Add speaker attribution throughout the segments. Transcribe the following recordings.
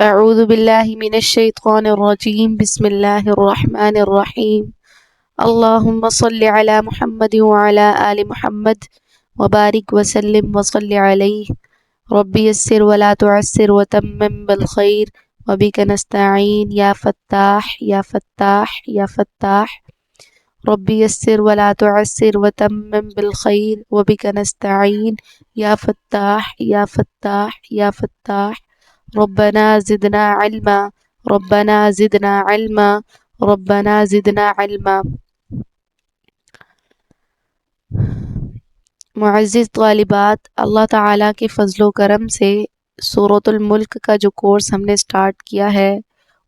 Speaker 1: اعوذ باللہ من الشیطان الرجیم بسم اللہ الرحمن الرحیم اللہم صل علی محمد وعلی آل محمد وبارک وسلم وصل علیہ ربی یسر ولا تعسر وتمم بالخیر وبک نستعین یا فتاح یا فتاح یا فتاح ربی یسر ولا تعسر وتمم بالخیر وبک نستعین یا فتاح یا فتاح یا فتاح ربنا زدنا علما ربنا زدنا علما ربنا زدنا علما۔ معزز طالبات، اللہ تعالیٰ کے فضل و کرم سے سورۃ الملک کا جو کورس ہم نے سٹارٹ کیا ہے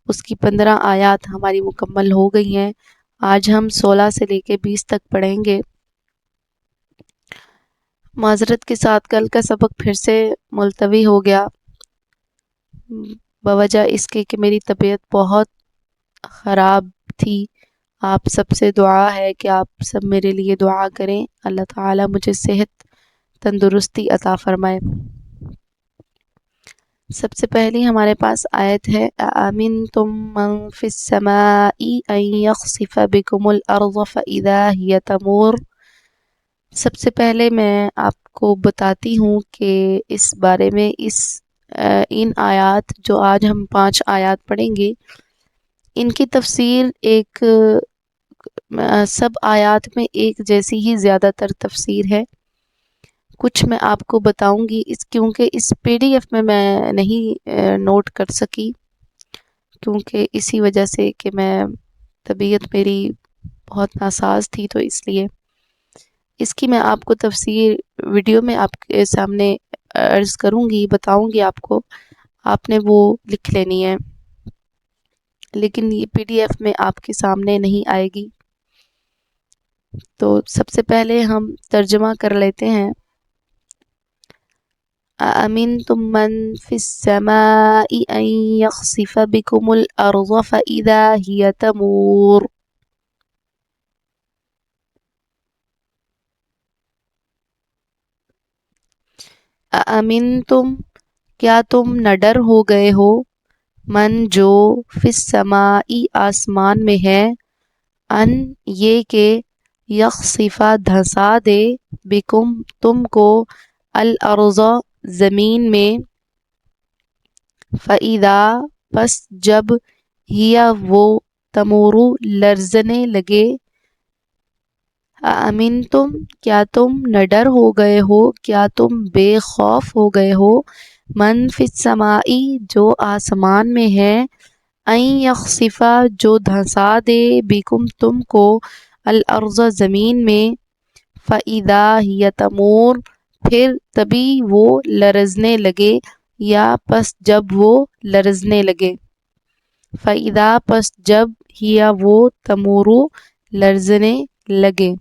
Speaker 1: اس کی 15 آیات ہماری مکمل ہو گئی ہیں۔ آج ہم 16 سے لے کے 20 تک پڑھیں گے۔ معذرت کے ساتھ کل کا سبق پھر سے ملتوی ہو گیا بوجہ اس کے کہ میری طبیعت بہت خراب تھی۔ آپ سب سے دعا ہے کہ آپ سب میرے لیے دعا کریں، اللہ تعالیٰ مجھے صحت تندرستی عطا فرمائے۔ سب سے پہلی ہمارے پاس آیت ہے أَأَمِنْتُم مَّن فِي السَّمَاءِ أَن يَخْسِفَ بِكُمُ الْأَرْضَ فَإِذَا هِيَ تَمُورُ۔ سب سے پہلے میں آپ کو بتاتی ہوں کہ اس بارے میں ان آیات جو آج ہم 5 آیات پڑھیں گے ان کی تفسیر ایک سب آیات میں ایک جیسی ہی زیادہ تر تفسیر ہے۔ کچھ میں آپ کو بتاؤں گی کیونکہ اس PDF میں نہیں نوٹ کر سکی، کیونکہ اسی وجہ سے کہ میں طبیعت میری بہت ناساز تھی، تو اس لیے اس کی میں آپ کو تفسیر ویڈیو میں آپ کے سامنے عرض کروں گی، بتاؤں گی آپ کو، آپ نے وہ لکھ لینی ہے، لیکن یہ PDF میں آپ کے سامنے نہیں آئے گی۔ تو سب سے پہلے ہم ترجمہ کر لیتے ہیں۔ أَأَمِنْتُم مَّن فِي السَّمَاءِ أَن يَخْسِفَ بِكُمُ الْأَرْضَ فَإِذَا هِيَ تَمُورُ۔ أَأَمِنْتُم، کیا تم نہ ڈر ہو گئے ہو، من جو، فی السماء آسمان میں ہے، ان یہ کہ، یخسفا دھنسا دے، بکم تم کو، الارض زمین میں، فَإِذَا پس جب، ہیا وہ، تمورو لرزنے لگے۔ أَأَمِنْتُم، کیا تم نہ ڈر ہو گئے ہو، کیا تم بے خوف ہو گئے ہو، من فی السماء جو آسمان میں ہے، ان یخسفا جو دھنسا دے، بکم تم کو، الارض زمین میں، فَإِذَا هِيَ تَمُورُ پھر تبھی وہ لرزنے لگے، یا پس جب وہ لرزنے لگے۔ فَإِذَا پس جب، ہیا وہ، تمورو لرزنے لگے۔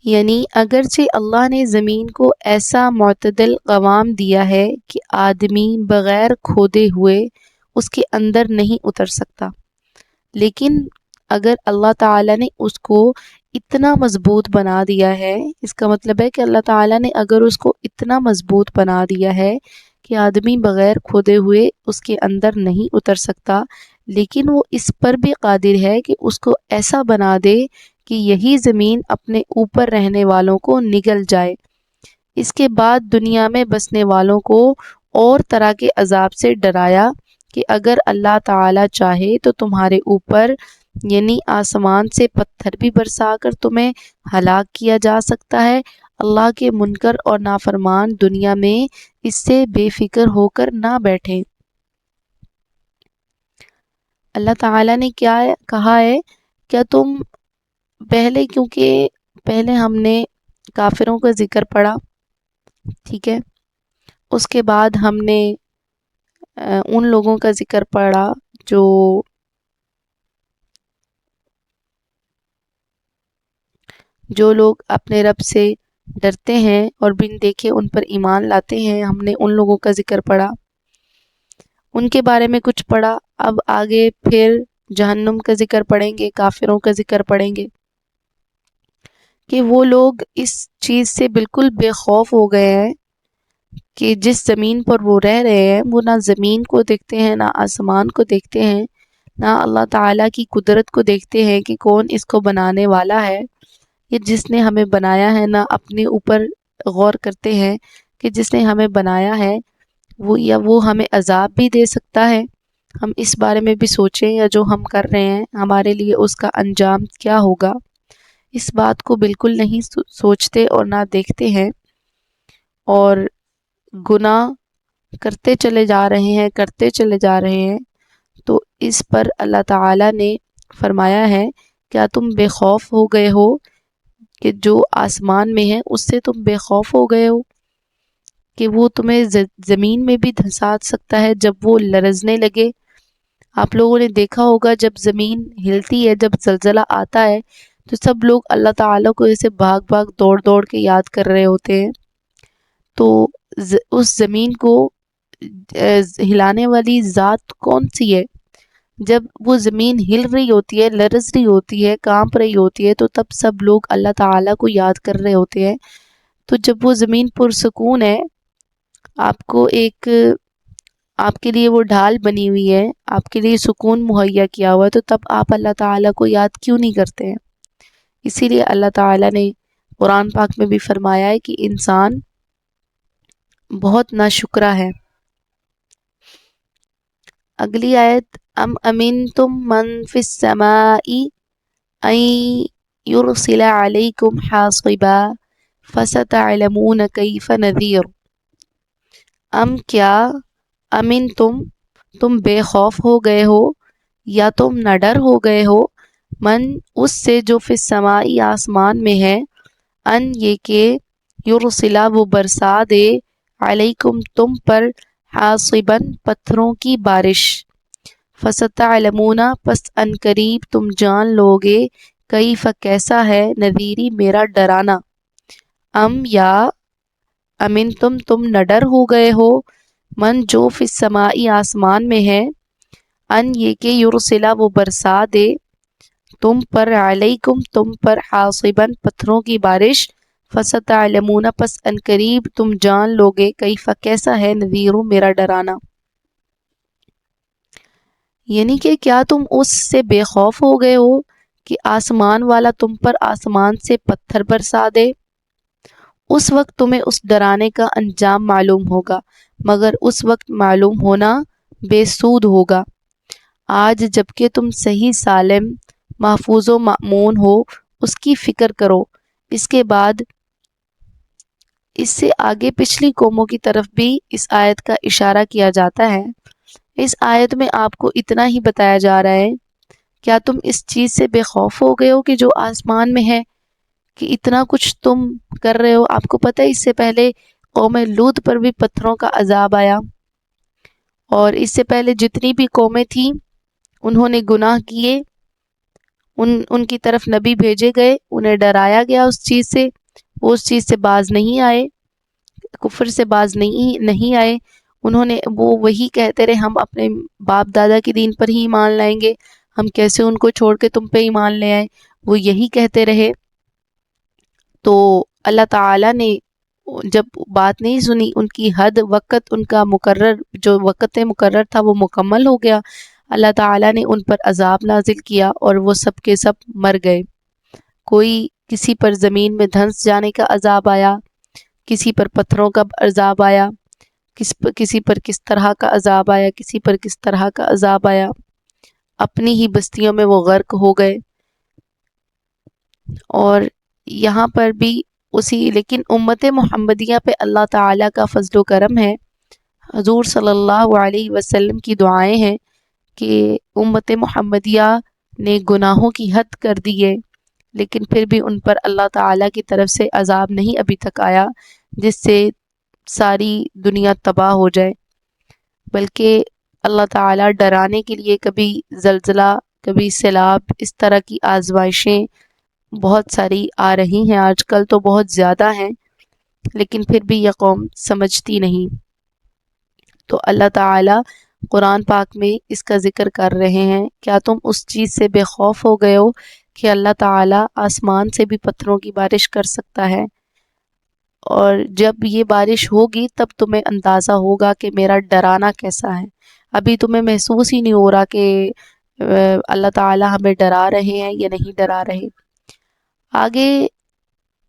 Speaker 1: یعنی اگرچہ اللہ نے زمین کو ایسا معتدل قوام دیا ہے کہ آدمی بغیر کھودے ہوئے اس کے اندر نہیں اتر سکتا، لیکن اگر اللہ تعالیٰ نے اس کو اتنا مضبوط بنا دیا ہے، اس کا مطلب ہے کہ اللہ تعالیٰ نے اگر اس کو اتنا مضبوط بنا دیا ہے کہ آدمی بغیر کھودے ہوئے اس کے اندر نہیں اتر سکتا، لیکن وہ اس پر بھی قادر ہے کہ اس کو ایسا بنا دے کہ یہی زمین اپنے اوپر رہنے والوں کو نگل جائے، اس کے بعد دنیا میں بسنے والوں کو اور طرح کے عذاب سے ڈرایا کہ اگر اللہ تعالیٰ چاہے تو تمہارے اوپر یعنی آسمان سے پتھر بھی برسا کر تمہیں ہلاک کیا جا سکتا ہے۔ اللہ کے منکر اور نافرمان دنیا میں اس سے بے فکر ہو کر نہ بیٹھیں۔ اللہ تعالیٰ نے کیا کہا ہے، کیا تم پہلے، کیونکہ پہلے ہم نے کافروں کا ذکر پڑھا، ٹھیک ہے، اس کے بعد ہم نے ان لوگوں کا ذکر پڑھا جو لوگ اپنے رب سے ڈرتے ہیں اور بن دیکھے ان پر ایمان لاتے ہیں، ہم نے ان لوگوں کا ذکر پڑھا، ان کے بارے میں کچھ پڑھا۔ اب آگے پھر جہنم کا ذکر پڑھیں گے، کافروں کا ذکر پڑھیں گے کہ وہ لوگ اس چیز سے بالکل بے خوف ہو گئے ہیں کہ جس زمین پر وہ رہ رہے ہیں وہ نہ زمین کو دیکھتے ہیں نہ آسمان کو دیکھتے ہیں نہ اللہ تعالیٰ کی قدرت کو دیکھتے ہیں کہ کون اس کو بنانے والا ہے، یہ جس نے ہمیں بنایا ہے، نہ اپنے اوپر غور کرتے ہیں کہ جس نے ہمیں بنایا ہے وہ ہمیں عذاب بھی دے سکتا ہے، ہم اس بارے میں بھی سوچیں یا جو ہم کر رہے ہیں ہمارے لیے اس کا انجام کیا ہوگا، اس بات کو بالکل نہیں سوچتے اور نہ دیکھتے ہیں، اور گناہ کرتے چلے جا رہے ہیں۔ تو اس پر اللہ تعالیٰ نے فرمایا ہے کیا تم بے خوف ہو گئے ہو کہ جو آسمان میں ہے اس سے تم بے خوف ہو گئے ہو کہ وہ تمہیں زمین میں بھی دھنسا سکتا ہے جب وہ لرزنے لگے۔ آپ لوگوں نے دیکھا ہوگا جب زمین ہلتی ہے، جب زلزلہ آتا ہے تو سب لوگ اللہ تعالیٰ کو ایسے بھاگ بھاگ دوڑ دوڑ کے یاد کر رہے ہوتے ہیں، تو اس زمین کو ہلانے والی ذات کون سی ہے؟ جب وہ زمین ہل رہی ہوتی ہے، لرز رہی ہوتی ہے، کانپ رہی ہوتی ہے، تو تب سب لوگ اللہ تعالیٰ کو یاد کر رہے ہوتے ہیں۔ تو جب وہ زمین پرسکون ہے، آپ کے لیے وہ ڈھال بنی ہوئی ہے، آپ کے لیے سکون مہیا کیا ہوا ہے، تو تب آپ اللہ تعالیٰ کو یاد کیوں نہیں کرتے ہیں؟ اسی لیے اللہ تعالیٰ نے قرآن پاک میں بھی فرمایا ہے کہ انسان بہت ناشکرا ہے۔ اگلی آیت، ام امنتم من فی السماء ان یرسل علیکم حاصبا فستعلمون کیف نذیر۔ ام کیا، امن تم بے خوف ہو گئے ہو یا تم نہ ڈر ہو گئے ہو، من اس سے جو فی السماء آسمان میں ہے، ان یہ کہ یرسلا وہ برسا دے، علیکم تم پر، حاصباً پتھروں کی بارش، فستعلمون پس ان قریب تم جان لوگے، کیف کیسا ہے، نذیری میرا ڈرانا۔ ام یا امن تم نہ ڈر ہو گئے ہو، من جو فی السماء آسمان میں ہے، ان یہ کہ یرسلا وہ برسا دے، تم پر، علیکم تم پر، حاصباً پتھروں کی بارش، فستعلمون پس ان قریب تم جان لوگے، کیف کیسا ہے، نذیر میرا ڈرانا۔ یعنی کہ کیا تم اس سے بے خوف ہو گئے ہو کہ آسمان والا تم پر آسمان سے پتھر برسا دے؟ اس وقت تمہیں اس ڈرانے کا انجام معلوم ہوگا، مگر اس وقت معلوم ہونا بے سود ہوگا۔ آج جبکہ تم صحیح سالم، محفوظ و مأمون ہو، اس کی فکر کرو۔ اس کے بعد اس سے آگے پچھلی قوموں کی طرف بھی اس آیت کا اشارہ کیا جاتا ہے۔ اس آیت میں آپ کو اتنا ہی بتایا جا رہا ہے، کیا تم اس چیز سے بے خوف ہو گئے ہو کہ جو آسمان میں ہے، کہ اتنا کچھ تم کر رہے ہو؟ آپ کو پتہ ہے اس سے پہلے قوم لوط پر بھی پتھروں کا عذاب آیا، اور اس سے پہلے جتنی بھی قومیں تھیں انہوں نے گناہ کیے، ان کی طرف نبی بھیجے گئے، انہیں ڈرایا گیا اس چیز سے، وہ اس چیز سے باز نہیں آئے، کفر سے باز نہیں آئے، انہوں نے وہ وہی کہتے رہے ہم اپنے باپ دادا کے دین پر ہی ایمان لائیں گے، ہم کیسے ان کو چھوڑ کے تم پہ ایمان لے آئے، وہ یہی کہتے رہے۔ تو اللہ تعالیٰ نے جب بات نہیں سنی، ان کی حد وقت، ان کا مقرر جو وقت مقرر تھا وہ مکمل ہو گیا، اللہ تعالیٰ نے ان پر عذاب نازل کیا اور وہ سب کے سب مر گئے۔ کوئی کسی پر زمین میں دھنس جانے کا عذاب آیا، کسی پر پتھروں کا عذاب آیا، کسی پر کس طرح کا عذاب آیا، کسی پر کس طرح کا عذاب آیا، اپنی ہی بستیوں میں وہ غرق ہو گئے۔ اور یہاں پر بھی لیکن امت محمدیہ پہ اللہ تعالیٰ کا فضل و کرم ہے، حضور صلی اللہ علیہ وسلم کی دعائیں ہیں کہ امت محمدیہ نے گناہوں کی حد کر دی ہے، لیکن پھر بھی ان پر اللہ تعالیٰ کی طرف سے عذاب نہیں ابھی تک آیا جس سے ساری دنیا تباہ ہو جائے، بلکہ اللہ تعالیٰ ڈرانے کے لیے کبھی زلزلہ، کبھی سیلاب، اس طرح کی آزمائشیں بہت ساری آ رہی ہیں، آج کل تو بہت زیادہ ہیں، لیکن پھر بھی یہ قوم سمجھتی نہیں۔ تو اللہ تعالیٰ قرآن پاک میں اس کا ذکر کر رہے ہیں، کیا تم اس چیز سے بے خوف ہو گئے ہو کہ اللہ تعالیٰ آسمان سے بھی پتھروں کی بارش کر سکتا ہے، اور جب یہ بارش ہوگی تب تمہیں اندازہ ہوگا کہ میرا ڈرانا کیسا ہے. ابھی تمہیں محسوس ہی نہیں ہو رہا کہ اللہ تعالی ہمیں ڈرا رہے ہیں یا نہیں ڈرا رہے. آگے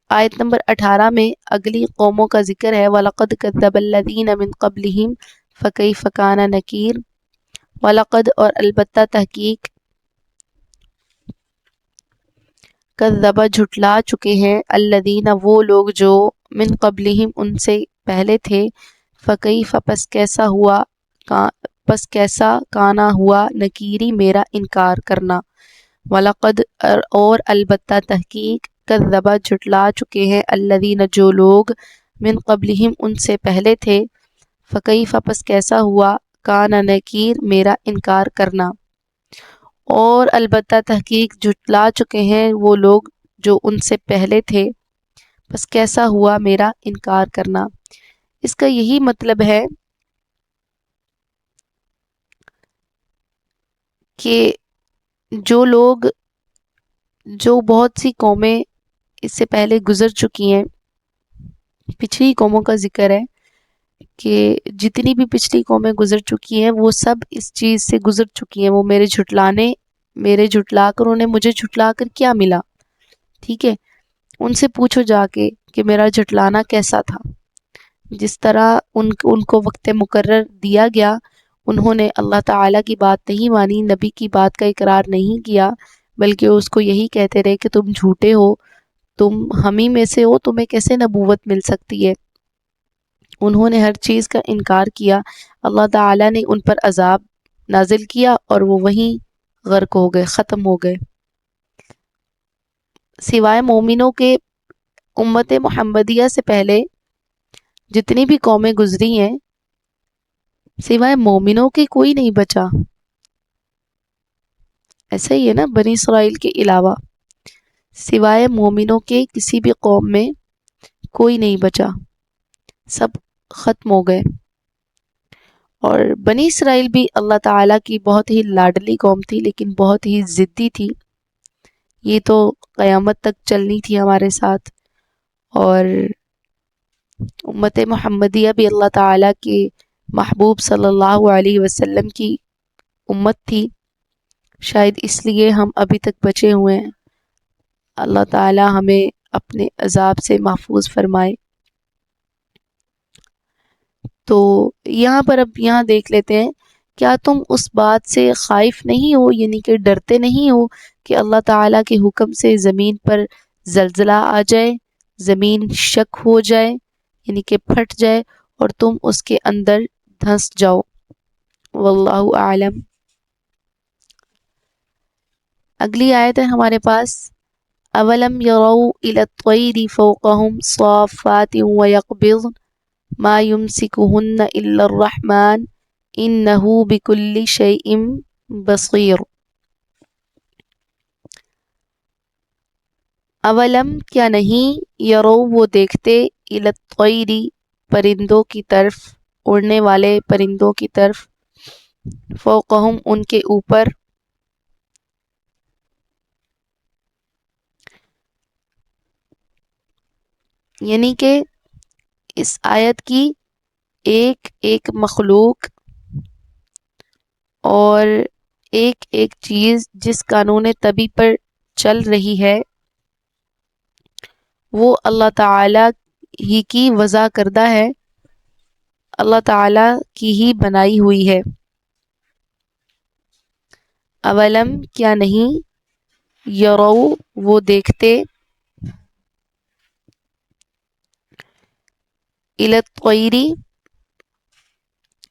Speaker 1: آیت نمبر 18 میں اگلی قوموں کا ذکر ہے. وَلَقَدْ كَذَّبَ الَّذِينَ مِن قَبْلِهِمْ فَكَيْفَ كَانَ نَكِيرٌ. وَلَقَدْ اور البتہ تحقیق کذب جھٹلا چکے ہیں الذین وہ لوگ جو من قبلہم ان سے پہلے تھے. فکیف پس کیسا کانا ہوا نکیری میرا انکار کرنا. وَلَقَدْ اور البتہ تحقیق کذب جھٹلا چکے ہیں الذین جو لوگ من قبلہم ان سے پہلے تھے. فکیف پس کیسا ہوا کانا نکیر میرا انکار کرنا. اور البتہ تحقیق جھٹلا چکے ہیں وہ لوگ جو ان سے پہلے تھے. بس کیسا ہوا میرا انکار کرنا. اس کا یہی مطلب ہے کہ جو بہت سی قومیں اس سے پہلے گزر چکی ہیں، پچھلی قوموں کا ذکر ہے کہ جتنی بھی پچھلی قومیں گزر چکی ہیں وہ سب اس چیز سے گزر چکی ہیں. وہ میرے جھٹلا کر انہیں مجھے جھٹلا کر کیا ملا. ٹھیک ہے، ان سے پوچھو جا کے کہ میرا جھٹلانا کیسا تھا. جس طرح ان کو وقت مقرر دیا گیا انہوں نے اللہ تعالیٰ کی بات نہیں مانی، نبی کی بات کا اقرار نہیں کیا، بلکہ اس کو یہی کہتے رہے کہ تم جھوٹے ہو، تم ہمیں میں سے ہو، تمہیں کیسے نبوت مل سکتی ہے. انہوں نے ہر چیز کا انکار کیا. اللہ تعالیٰ نے ان پر عذاب نازل کیا اور وہ وہیں غرق ہو گئے، ختم ہو گئے. سوائے مومنوں کے امت محمدیہ سے پہلے جتنی بھی قومیں گزری ہیں سوائے مومنوں کے کوئی نہیں بچا. ایسا ہی ہے نا، بنی اسرائیل کے علاوہ سوائے مومنوں کے کسی بھی قوم میں کوئی نہیں بچا، سب ختم ہو گئے. اور بنی اسرائیل بھی اللہ تعالیٰ کی بہت ہی لاڈلی قوم تھی لیکن بہت ہی ضدی تھی. یہ تو قیامت تک چلنی تھی ہمارے ساتھ. اور امت محمدیہ بھی اللہ تعالیٰ کے محبوب صلی اللہ علیہ وسلم کی امت تھی. شاید اس لیے ہم ابھی تک بچے ہوئے ہیں. اللہ تعالیٰ ہمیں اپنے عذاب سے محفوظ فرمائے. تو یہاں دیکھ لیتے ہیں، کیا تم اس بات سے خائف نہیں ہو، یعنی کہ ڈرتے نہیں ہو کہ اللہ تعالیٰ کے حکم سے زمین پر زلزلہ آ جائے، زمین شک ہو جائے، یعنی کہ پھٹ جائے اور تم اس کے اندر دھنس جاؤ. واللہ اعلم. اگلی آیت ہے ہمارے پاس. اولم یروا الی الطیر فوقہم صافات ویقبضن ما یمسکہن الا الرحمن انہ بکل شیء بصیر. اولم کیا نہیں، یرو وہ دیکھتے، الی الطیر پرندوں کی طرف، اڑنے والے پرندوں کی طرف، فوقہم ان کے اوپر، یعنی کہ اس آیت کی ایک ایک مخلوق اور ایک ایک چیز جس قانون طبی پر چل رہی ہے وہ اللہ تعالیٰ ہی کی وضع کردہ ہے، اللہ تعالیٰ کی ہی بنائی ہوئی ہے. اولم کیا نہیں، یرو وہ دیکھتے، الی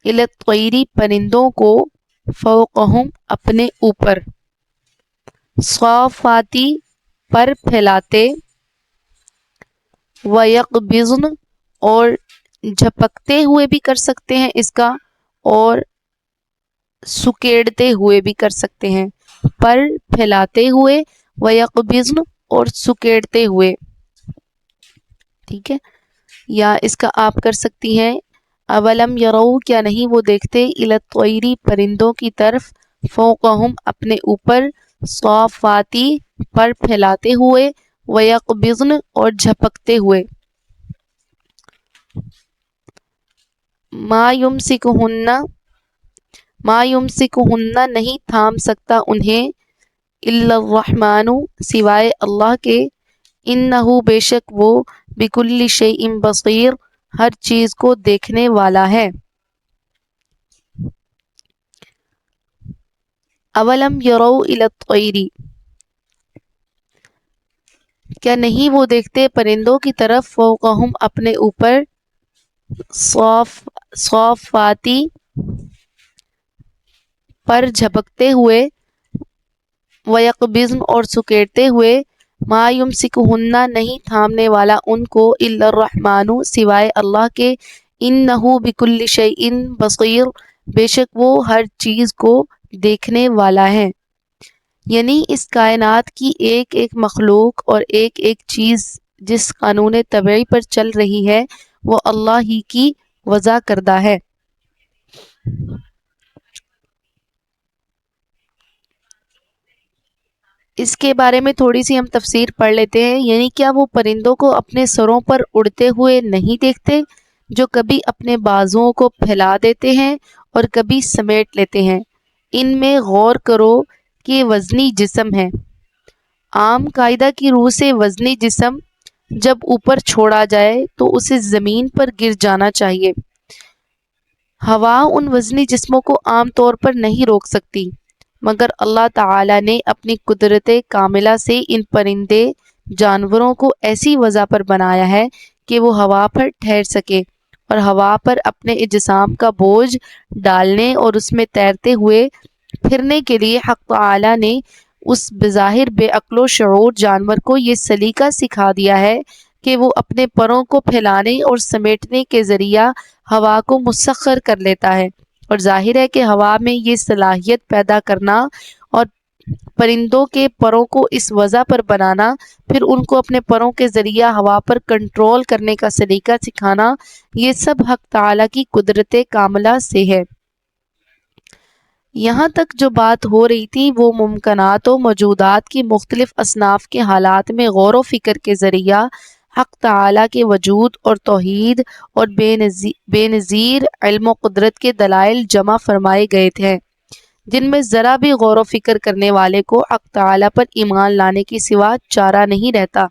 Speaker 1: الطیر پرندوں کو، فوقہم اپنے اوپر، صافاتی پر پھیلاتے، ویقبضن اور جھپکتے ہوئے بھی کر سکتے ہیں اس کا، اور سکیڑتے ہوئے بھی کر سکتے ہیں. پر پھیلاتے ہوئے، ویقبضن اور سکیڑتے ہوئے. ٹھیک ہے، یا اس کا آپ کر سکتی ہیں اولم یرو کیا نہیں وہ دیکھتے، الی الطیر پرندوں کی طرف، فوقہم اپنے اوپر، صافاتی پر پھیلاتے ہوئے، ویقبضن اور جھپکتے ہوئے. ما یمسکہن نہیں تھام سکتا انہیں الا الرحمن سوائے اللہ کے انہو بے شک وہ بکل شیء بصیر ہر چیز کو دیکھنے والا ہے۔ اولم یروا الی الطیر کیا نہیں وہ دیکھتے پرندوں کی طرف فوقہم اپنے اوپر صافاتی پر جھپکتے ہوئے ویقبضن اور سکیڑتے ہوئے ما یمسکہن نہیں تھامنے والا ان کو الا الرحمن سوائے اللہ کے انہ بکل شیء بصیر بے شک وہ ہر چیز کو دیکھنے والا ہے۔ یعنی اس کائنات کی ایک ایک مخلوق اور ایک ایک چیز جس قانون طبعی پر چل رہی ہے وہ اللہ ہی کی وضع کردہ ہے۔ اس کے بارے میں تھوڑی سی ہم تفسیر پڑھ لیتے ہیں۔ یعنی کیا وہ پرندوں کو اپنے سروں پر اڑتے ہوئے نہیں دیکھتے جو کبھی اپنے بازوؤں کو پھیلا دیتے ہیں اور کبھی سمیٹ لیتے ہیں؟ ان میں غور کرو کہ وزنی جسم ہے۔ عام قاعدہ کی روح سے وزنی جسم جب اوپر چھوڑا جائے تو اسے زمین پر گر جانا چاہیے۔ ہوا ان وزنی جسموں کو عام طور پر نہیں روک سکتی، مگر اللہ تعالی نے اپنی قدرت کاملہ سے ان پرندے جانوروں کو ایسی وضع پر بنایا ہے کہ وہ ہوا پر ٹھہر سکے اور ہوا پر اپنے اجسام کا بوجھ ڈالنے اور اس میں تیرتے ہوئے پھرنے کے لیے حق تعالی نے اس بظاہر بے عقل و شعور جانور کو یہ سلیقہ سکھا دیا ہے کہ وہ اپنے پروں کو پھیلانے اور سمیٹنے کے ذریعہ ہوا کو مسخر کر لیتا ہے، اور ظاہر ہے کہ ہوا میں یہ صلاحیت پیدا کرنا اور پرندوں کے پروں کو اس وضع پر بنانا، پھر ان کو اپنے پروں کے ذریعہ ہوا پر کنٹرول کرنے کا سلیقہ سکھانا، یہ سب حق تعالی کی قدرت کاملہ سے ہے۔ یہاں تک جو بات ہو رہی تھی وہ ممکنات و موجودات کی مختلف اصناف کے حالات میں غور و فکر کے ذریعہ حق تعالی کے وجود اور توحید اور بے نظیر علم و قدرت کے دلائل جمع فرمائے گئے تھے، جن میں ذرا بھی غور و فکر کرنے والے کو حق تعالی پر ایمان لانے کی سوا چارہ نہیں رہتا۔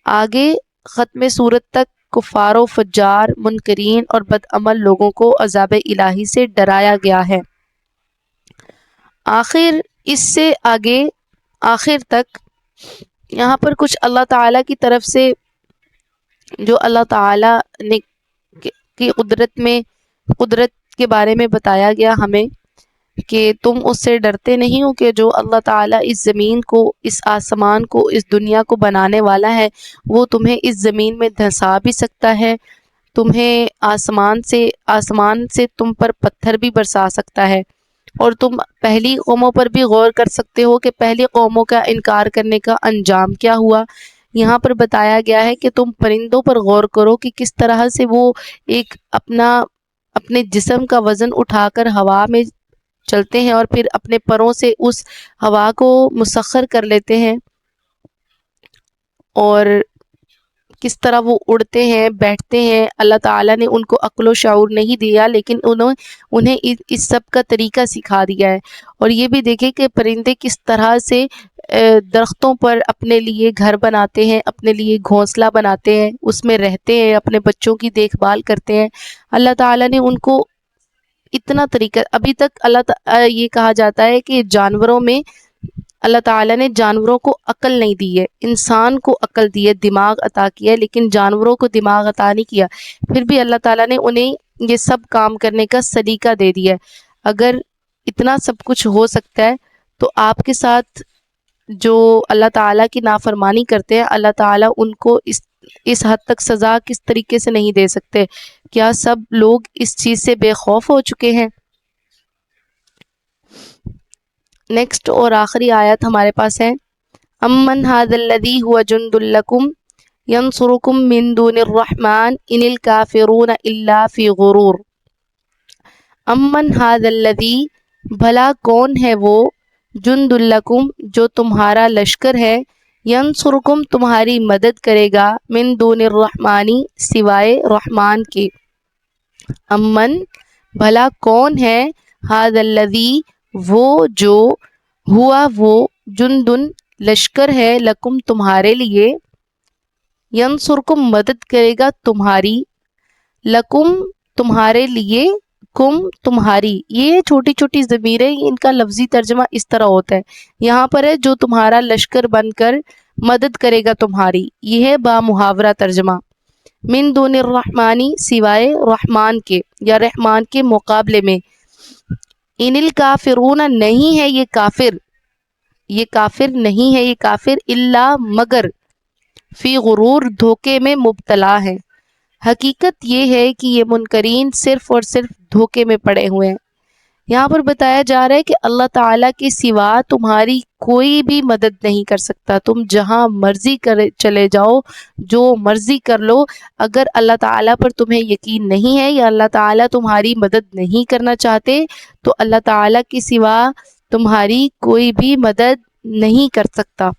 Speaker 1: آگے ختم سورت تک کفار و فجار، منکرین اور بدعمل لوگوں کو عذاب الہی سے ڈرایا گیا ہے۔ آخر اس سے آگے آخر تک یہاں پر کچھ اللہ تعالیٰ کی طرف سے جو اللہ تعالیٰ نے کی قدرت کے بارے میں بتایا گیا ہمیں کہ تم اس سے ڈرتے نہیں ہو کہ جو اللہ تعالیٰ اس زمین کو، اس آسمان کو، اس دنیا کو بنانے والا ہے وہ تمہیں اس زمین میں دھسا بھی سکتا ہے، تمہیں آسمان سے تم پر پتھر بھی برسا سکتا ہے، اور تم پہلی قوموں پر بھی غور کر سکتے ہو کہ پہلی قوموں کا انکار کرنے کا انجام کیا ہوا۔ یہاں پر بتایا گیا ہے کہ تم پرندوں پر غور کرو کہ کس طرح سے وہ ایک اپنے جسم کا وزن اٹھا کر ہوا میں چلتے ہیں اور پھر اپنے پروں سے اس ہوا کو مسخر کر لیتے ہیں، اور کس طرح وہ اڑتے ہیں، بیٹھتے ہیں۔ اللہ تعالیٰ نے ان کو عقل و شعور نہیں دیا لیکن انہیں اس سب کا طریقہ سکھا دیا ہے۔ اور یہ بھی دیکھیں کہ پرندے کس طرح سے درختوں پر اپنے لیے گھر بناتے ہیں، اپنے لیے گھونسلہ بناتے ہیں، اس میں رہتے ہیں، اپنے بچوں کی دیکھ بھال کرتے ہیں۔ اللہ تعالیٰ نے ان کو اتنا طریقہ، ابھی تک یہ کہا جاتا ہے کہ جانوروں میں اللہ تعالیٰ نے جانوروں کو عقل نہیں دی ہے، انسان کو عقل دی ہے، دماغ عطا کیا ہے، لیکن جانوروں کو دماغ عطا نہیں کیا، پھر بھی اللہ تعالیٰ نے انہیں یہ سب کام کرنے کا سلیقہ دے دیا ہے۔ اگر اتنا سب کچھ ہو سکتا ہے تو آپ کے ساتھ جو اللہ تعالیٰ کی نافرمانی کرتے ہیں اللہ تعالیٰ ان کو اس حد تک سزا کس طریقے سے نہیں دے سکتے؟ کیا سب لوگ اس چیز سے بے خوف ہو چکے ہیں؟ نیکسٹ اور آخری آیت ہمارے پاس ہے امن ھذا الذی ھو جند لکم ینصرکم من دون الرحمن ان الکافرون الا فی غرور۔ امن ھذا الذی بھلا کون ہے وہ، جند لکم جو تمہارا لشکر ہے، ینصرکم تمہاری مدد کرے گا، من دون الرحمن سوائے رحمان کے، امن بھلا کون ہے، ھذا الذی وہ جو، ہوا وہ، جندن لشکر ہے، لکم تمہارے لیے، ینصرکم مدد کرے گا تمہاری، لکم تمہارے لیے، کم تمہاری، یہ چھوٹی چھوٹی ضمیریں ان کا لفظی ترجمہ اس طرح ہوتا ہے، یہاں پر ہے جو تمہارا لشکر بن کر مدد کرے گا تمہاری، یہ ہے با محاورہ ترجمہ، من دون الرحمانی سوائے رحمان کے یا رحمان کے مقابلے میں، ان الکافرون نہیں ہے یہ کافر، یہ کافر نہیں ہے یہ کافر، الا مگر، فی غرور دھوکے میں مبتلا ہے، حقیقت یہ ہے کہ یہ منکرین صرف اور صرف دھوکے میں پڑے ہوئے ہیں۔ یہاں پر بتایا جا رہا ہے کہ اللہ تعالیٰ کے سوا تمہاری کوئی بھی مدد نہیں کر سکتا، تم جہاں مرضی چلے جاؤ، جو مرضی کر لو، اگر اللہ تعالیٰ پر تمہیں یقین نہیں ہے یا اللہ تعالیٰ تمہاری مدد نہیں کرنا چاہتے تو اللہ تعالیٰ کے سوا تمہاری کوئی بھی مدد نہیں کر سکتا۔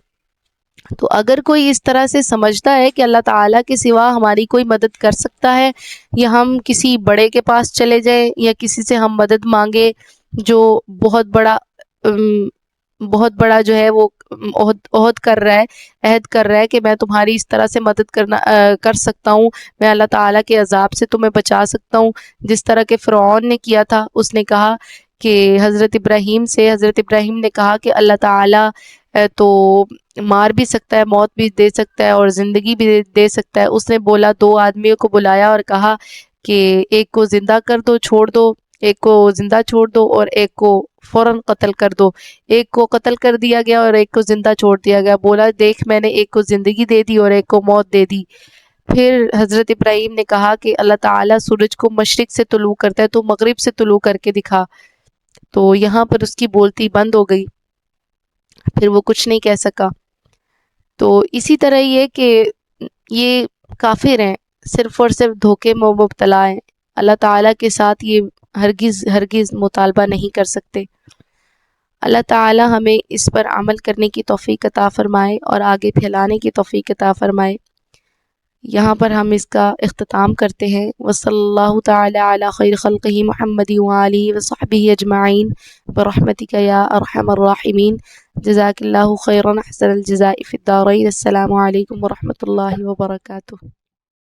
Speaker 1: تو اگر کوئی اس طرح سے سمجھتا ہے کہ اللہ تعالیٰ کے سوا ہماری کوئی مدد کر سکتا ہے، یا ہم کسی بڑے کے پاس چلے جائیں یا کسی سے ہم مدد مانگے جو بہت بڑا جو ہے وہ عہد کر رہا ہے، عہد کر رہا ہے کہ میں تمہاری اس طرح سے مدد کر سکتا ہوں، میں اللہ تعالیٰ کے عذاب سے تمہیں بچا سکتا ہوں، جس طرح کہ فرعون نے کیا تھا، اس نے کہا کہ حضرت ابراہیم نے کہا کہ اللہ تعالیٰ تو مار بھی سکتا ہے، موت بھی دے سکتا ہے اور زندگی بھی دے سکتا ہے۔ اس نے بولا، دو آدمیوں کو بلایا اور کہا کہ ایک کو زندہ کر دو، چھوڑ دو، ایک کو زندہ چھوڑ دو اور ایک کو فوراً قتل کر دو۔ ایک کو قتل کر دیا گیا اور ایک کو زندہ چھوڑ دیا گیا، بولا دیکھ میں نے ایک کو زندگی دے دی اور ایک کو موت دے دی۔ پھر حضرت ابراہیم نے کہا کہ اللہ تعالیٰ سورج کو مشرق سے طلوع کرتا ہے تو مغرب سے طلوع کر کے دکھا، تو یہاں پر اس کی بولتی بند ہو گئی، پھر وہ کچھ نہیں کہہ سکا۔ تو اسی طرح یہ کہ یہ کافر ہیں، صرف اور صرف دھوکے میں مبتلا ہیں، اللہ تعالیٰ کے ساتھ یہ ہرگز مطالبہ نہیں کر سکتے۔ اللہ تعالیٰ ہمیں اس پر عمل کرنے کی توفیق عطا فرمائے اور آگے پھیلانے کی توفیق عطا فرمائے۔ یہاں پر ہم اس کا اختتام کرتے ہیں۔ وصلی اللہ تعالی علی خیر خلقہ محمد وآلہ وصحبہ اجمعین برحمتک یا ارحم الراحمین۔ جزاک اللہ خیرا، احسن الجزاء فی الدارین۔ السلام علیکم ورحمۃ اللہ وبرکاتہ۔